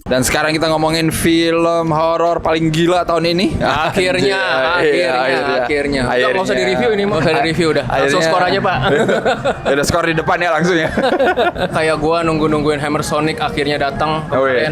Dan sekarang kita ngomongin film horor paling gila tahun ini. Akhirnya. Nggak usah di-review ini, nggak usah di-review udah. Langsung skor aja, Pak. Udah skor di depan ya langsung ya. Kayak gua nungguin Hammer Sonic akhirnya datang.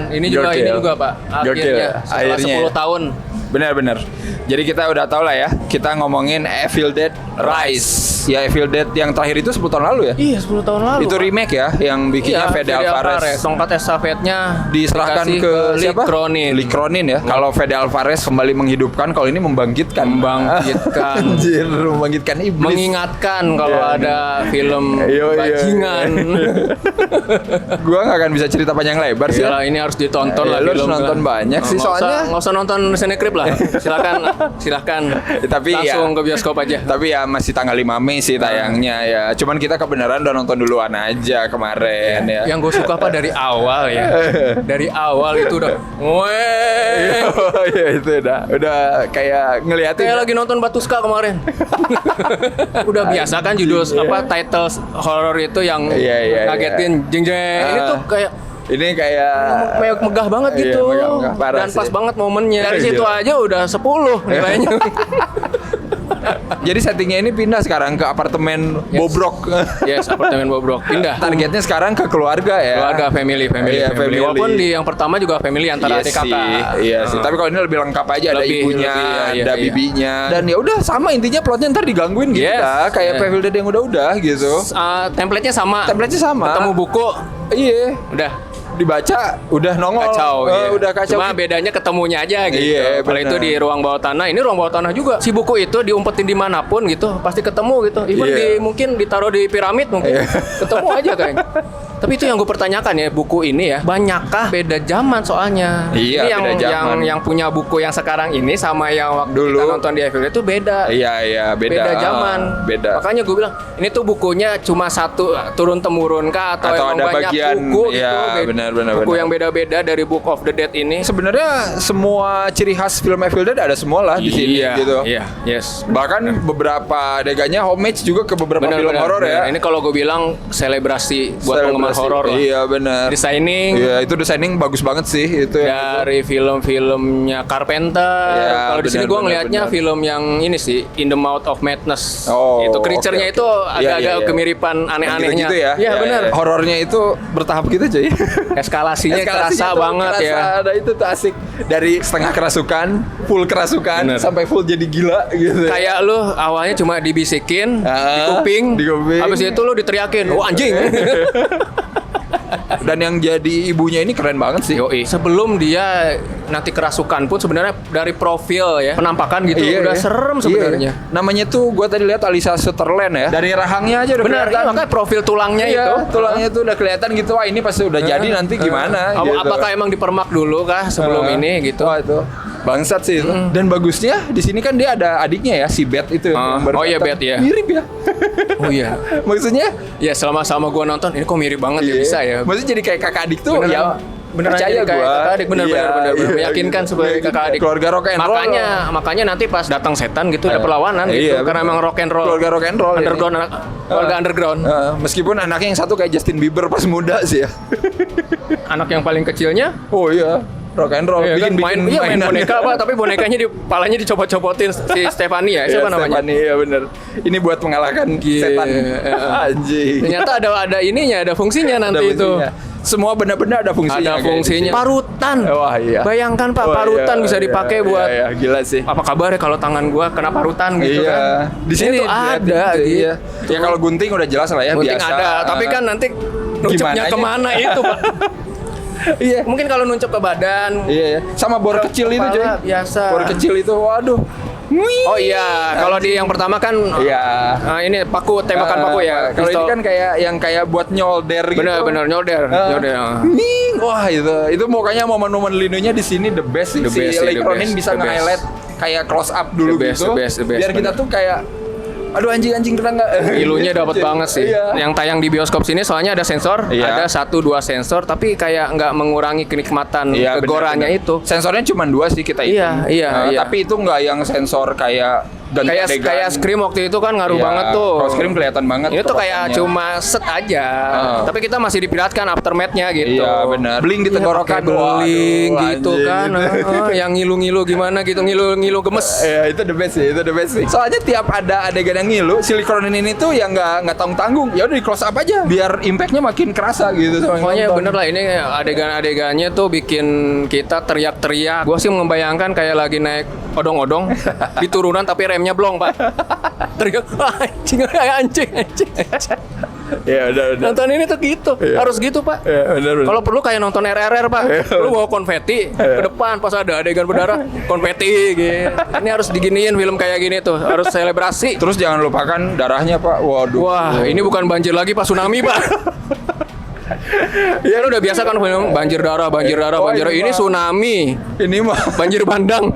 Ini juga, Pak. Akhirnya setelah 10 tahun. Benar. Jadi kita udah tahu lah ya. Kita ngomongin Evil Dead Rise. Ya Evil Dead yang terakhir itu 10 tahun lalu ya? Iya, 10 tahun lalu. Itu remake ya, yang bikinnya Fede Alvarez. Tongkat estafetnya diserahkan ke siapa? Lee Cronin ya. Kalau Fede Alvarez kembali menghidupkan, kalau ini membangkitkan. Anjir, membangkitkan iblis. Mengingatkan kalau ada film bajingan. Gua nggak akan bisa cerita panjang lebar sih. Yalah, ini harus ditonton lah. Lu harus nonton banyak sih soalnya. Nggak usah nonton Cinecrip lah. Silakan. Tapi langsung ke bioskop aja. Tapi ya masih tanggal 5 Mei sih tayangnya ya. Cuman kita kebenaran udah nonton duluan aja kemarin ya. Yang gue suka apa dari awal ya. Dari awal itu udah itu udah kayak ngeliatin. Kayak lagi nonton Batuska kemarin. Udah biasa kan judul title horor itu yang ngagetin jeng-jeng. Ini tuh kayak megah banget gitu. Megah, dan pas banget momennya. Dari situ aja udah 10 nilainya. Jadi settingnya ini pindah sekarang ke apartemen bobrok. Yes, apartemen bobrok. Pindah. Targetnya sekarang ke keluarga ya. Keluarga, family. Walaupun di yang pertama juga family antara adik kakak. Iya sih. Tapi kalau ini lebih lengkap aja, ada ibunya, ada bibinya. Dan ya udah sama intinya plotnya ntar digangguin gitu lah. Kayak Evil Dead yang udah gitu. Template-nya sama. Ketemu buku. Iya. Udah dibaca udah nongol udah kacau. Cuma bedanya ketemunya aja gitu. Kalau itu di ruang bawah tanah, ini ruang bawah tanah juga. Si buku itu diumpetin dimanapun gitu pasti ketemu gitu. Even mungkin ditaruh di piramid mungkin ketemu aja kayaknya. Tapi itu yang gue pertanyakan ya, buku ini ya banyakkah beda zaman soalnya. Ini yang punya buku yang sekarang ini sama yang waktu dulu kita nonton di Evil itu beda. Iya beda zaman. Beda. Makanya gue bilang ini tuh bukunya cuma satu turun temurun kah atau ada banyak bagian, buku gitu. Benar. Buku yang beda-beda dari Book of the Dead ini. Sebenarnya semua ciri khas film Evil Dead ada semua lah di sini gitu. Iya, yes. Bahkan beberapa adegannya homage juga ke beberapa film horor ya. Ini kalau gue bilang selebrasi buat penggemar horor lah. Iya benar. Designing. Iya itu designing bagus banget sih itu. Dari film-filmnya Carpenter. Kalau di sini gue ngelihatnya film yang ini sih In the Mouth of Madness. Itu creature-nya itu agak kemiripan aneh-anehnya. Gitu ya. Iya benar. Horornya itu bertahap gitu cuy. Eskalasinya kerasa banget ya. Ada itu tuh asik. Dari setengah kerasukan, full kerasukan, sampai full jadi gila gitu. Kayak lu awalnya cuma dibisikin di kuping. Habis itu lu diteriakin, "Oh anjing." Dan yang jadi ibunya ini keren banget sih. Sebelum dia nanti kerasukan pun sebenarnya dari profil ya penampakan gitu udah serem sebenarnya. Namanya tuh gue tadi lihat Alyssa Sutherland ya. Dari rahangnya aja udah kelihatan. Makanya profil tulangnya itu. Tulangnya tuh udah kelihatan gitu. Wah ini pasti udah jadi nanti gimana? Gitu. Apakah emang dipermak dulu kah sebelum ini gitu? Wah itu bangsat sih itu. Dan bagusnya di sini kan dia ada adiknya ya si Beth itu. Beth ya. Mirip ya. Oh iya. Maksudnya? Ya selama gue nonton ini kok mirip banget ya bisa ya. Maksudnya jadi kayak kakak adik tuh ya. Bener percaya gue kakak adik bener meyakinkan sebagai kakak adik keluarga rock and roll makanya nanti pas datang setan gitu ada perlawanan gitu karena emang rock and roll keluarga rock and roll keluarga underground meskipun anaknya yang satu kayak Justin Bieber pas muda sih ya anak yang paling kecilnya rock and roll main boneka apa tapi bonekanya palanya dicopot-copotin si Stephanie ya siapa namanya Stephanie ya bener ini buat mengalahkan setan anjing ternyata ada ininya ada fungsinya nanti itu semua benda-benda ada fungsinya. Ada fungsinya. Parutan. Wah iya. Bayangkan Pak, parutan bisa dipakai buat. Iya, gila sih. Apa kabar ya kalau tangan gua kena parutan gitu kan? Di sini ada. Iya. Ya kalau gunting udah jelas lah ya gunting biasa. Ada, tapi kan nanti nuncupnya kemana itu Pak? Iya. Mungkin kalau nuncup ke badan. Iya. Sama bor kecil itu cuy. Biasa. Bor kecil itu, waduh. Oh iya, kalau di yang pertama kan ini paku tembakan paku ya. Kalau ini kan kayak buat nyolder gitu. Bener nyolder. Wah itu pokoknya momen-momen lindungnya di sini the best sih. Si Lee Cronin bisa nge-highlight kayak close up dulu gitu. Biar kita tuh kayak aduh anjing kena nggak? Ilunya dapat banget sih. Yang tayang di bioskop sini soalnya ada sensor, ada 1-2 sensor, tapi kayak nggak mengurangi kenikmatan kegorannya itu. Sensornya cuma 2 sih kita itu. Iya. Tapi itu nggak yang sensor kayak ganti adegan. Kayak Scream waktu itu kan ngaruh banget tuh. Kalau Scream kelihatan banget. Ini tuh kayak cuma set aja. Tapi kita masih dipiratkan aftermath-nya gitu. Iya benar. Beling di tenggorokan. Beling gitu kan. Yang ngilu-ngilu gimana gitu, ngilu-ngilu gemes. Ya itu the best sih. Soalnya tiap ada adegan yang ngilu, si Lee Cronin ini tuh yang nggak tanggung-tanggung. Ya udah di close up aja biar impact-nya makin kerasa gitu. Pokoknya bener lah, ini adegan-adegannya tuh bikin kita teriak-teriak. Gua sih membayangkan kayak lagi naik odong-odong di turunan tapi remnya blong, Pak. Teriak, anjing. Ya udah. Nonton ini tuh gitu, harus gitu, Pak. Ya benar. Kalau perlu kayak nonton RRR, Pak. Lu bawa konfeti ke depan pas ada adegan berdarah, konfeti gitu. Ini harus diginiin film kayak gini tuh, harus selebrasi. Terus jangan lupakan darahnya, Pak. Waduh. Wah, ini bukan banjir lagi, Pak, tsunami, Pak. Ya udah biasa kan film banjir darah. Ini tsunami. Ini mah Banjir bandang.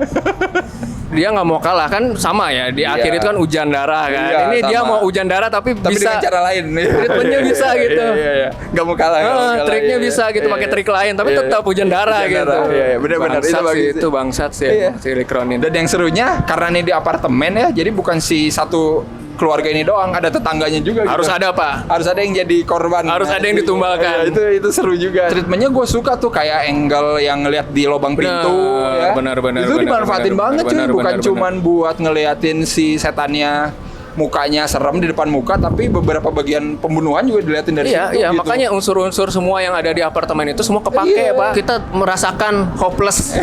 Dia nggak mau kalah kan, sama ya di akhir itu kan hujan darah kan. Iya, Ini sama. dia mau hujan darah tapi bisa dengan cara lain. treatmentnya bisa gitu. Iya. Nggak mau kalah. Triknya bisa gitu, pakai trik lain tapi tetap hujan darah gitu. Iya, benar-benar itu bagus. Itu bangsat sih si Lee Cronin. Dan yang serunya karena ini di apartemen ya, jadi bukan si satu keluarga ini doang, ada tetangganya juga. Harus gitu. ada, Pak. Harus ada yang jadi korban. Harus ada yang ditumbalkan. Ya, itu seru juga. Treatmentnya gue suka tuh kayak angle yang ngeliat di lubang pintu. Ya. Benar. Itu dimanfaatin banget cuy. Bukan cuman buat ngeliatin si setannya mukanya serem di depan muka, tapi beberapa bagian pembunuhan juga diliatin dari situ. Iya, gitu. makanya unsur-unsur semua yang ada di apartemen itu semua kepake, Pak. Kita merasakan hopeless.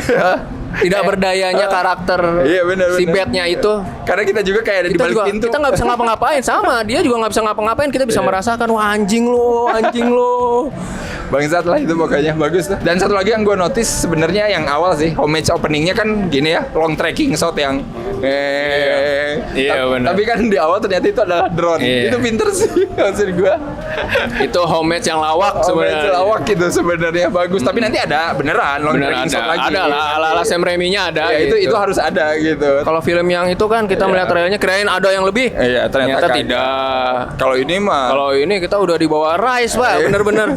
Tidak berdayanya karakter si Beth-nya itu. Karena kita juga kayak ada di balik pintu. Kita nggak bisa ngapa-ngapain, sama dia juga nggak bisa ngapa-ngapain. Kita bisa merasakan, wah anjing lo. Bangsat lah itu pokoknya, bagus tuh. Dan satu lagi yang gue notice sebenarnya yang awal sih, homage openingnya kan gini ya, long tracking shot yang Iya benar. Tapi kan di awal ternyata itu adalah drone. Iya. Itu pinter sih maksud gue. Itu homage yang lawak sebenarnya. Homage lawak gitu sebenarnya bagus. Tapi nanti ada beneran long tracking shot lagi. Ada lah, ala-ala Sam Raimi-nya ada. Ya, gitu. itu harus ada gitu. Kalau film yang itu kan kita melihat trailernya kirain ada yang lebih. Iya, ternyata tidak. Kalau ini mah. Kalau ini kita udah di bawah Rise, Pak. Bener-bener.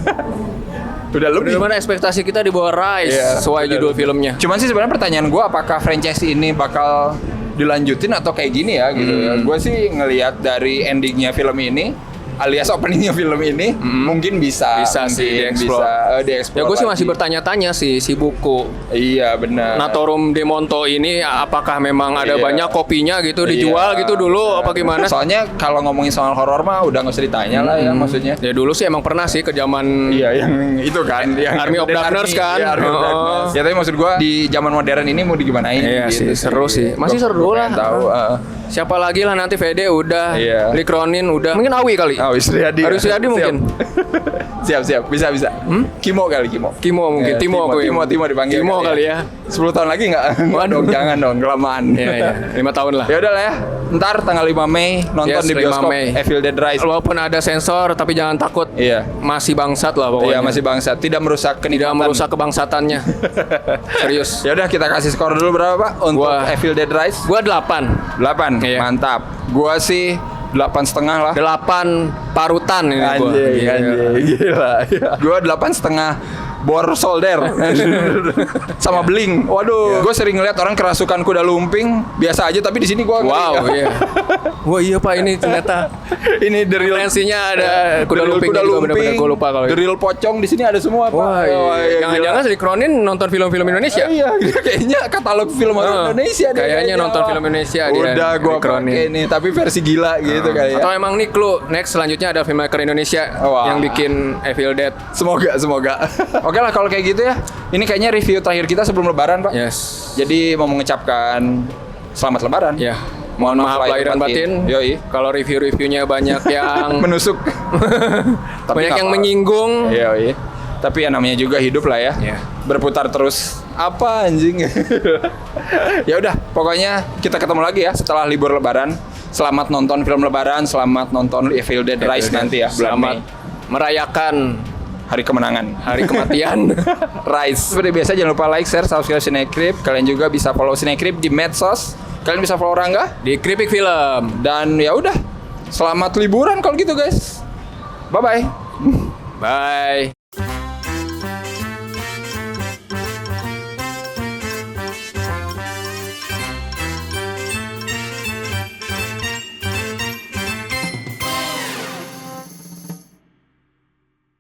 Udah lebih. Bener-bener ekspektasi kita di bawah Rise sesuai judul filmnya. Cuman sih sebenarnya pertanyaan gue, apakah franchise ini bakal dilanjutin atau kayak gini ya gitu ya. Gue sih ngelihat dari endingnya film ini alias openingnya film ini mungkin bisa sih dieksplor. Ya gue sih masih bertanya-tanya sih si buku Iya benar. Naturum de Monto ini apakah memang ada banyak kopinya gitu dijual gitu dulu apa gimana? Soalnya kalau ngomongin soal horor mah udah nggak usah ditanya lah ya maksudnya. Ya dulu sih emang pernah sih ke zaman yang itu kan yang Army of Darkness kan. Ya, ya tapi maksud gue di zaman modern ini mau digimanain? Iya gitu sih seru sih. Masih seru lah. Tahu. Siapa lagi lah nanti VD udah, Lee Cronin udah, mungkin Awi kali. Awi Sriadi mungkin. Siap. Bisa. Kimo mungkin. Timo dipanggil. Timo kali ya. 10 tahun lagi nggak? Waduh, jangan dong, kelamaan. Iya. 5 tahun lah. Ya udah lah ya. Ntar tanggal 5 Mei nonton di bioskop Evil Dead Rise. Walaupun ada sensor tapi jangan takut. Iya. Masih bangsat lah pokoknya. Iya, masih bangsat. Tidak merusak kenikmatan. Tidak merusak kebangsatannya. Serius. Ya udah kita kasih skor dulu berapa, Pak? Untuk Evil Dead Rise? Gua 8. 8. Iya. Mantap. Gua sih 8,5 lah. 8 parutan ini gua. Anjing, gila. Gua 8,5 bor solder sama beling. Waduh, gue sering ngeliat orang kerasukan kuda lumping biasa aja, tapi di sini gue iya. Wah iya Pak, ini ternyata ini the real referensinya ada kuda lumping juga benar-benar gue lupa kalau the real pocong di sini ada semua Pak. Wah, jangan-jangan Lee Cronin nonton film-film Indonesia? Iya, kayaknya katalog film Indonesia deh. Kayaknya nonton film Indonesia dia. Udah gue pakai ini, tapi versi gila gitu kayaknya. Atau emang nih clue next selanjutnya ada filmmaker Indonesia yang bikin Evil Dead. Semoga. Oke lah kalau kayak gitu ya. Ini kayaknya review terakhir kita sebelum Lebaran, Pak. Yes. Jadi mau mengucapkan selamat Lebaran. Ya. Mohon maaf lahir dan batin. Yoi. Kalau review-reviewnya banyak yang menusuk. banyak yang menyinggung. Yoi. Tapi ya namanya juga hidup lah ya. Berputar terus. Apa anjing? Ya udah, pokoknya kita ketemu lagi ya setelah libur Lebaran. Selamat nonton film Lebaran, selamat nonton Evil Dead Rise nanti ya. Selamat merayakan hari kemenangan, hari kematian. Rise. Seperti biasa jangan lupa like, share, subscribe Cinecrip. Kalian juga bisa follow Cinecrip di medsos. Kalian bisa follow Rangga di Kripik Film. Dan ya udah, selamat liburan kalau gitu guys. Bye bye. Bye.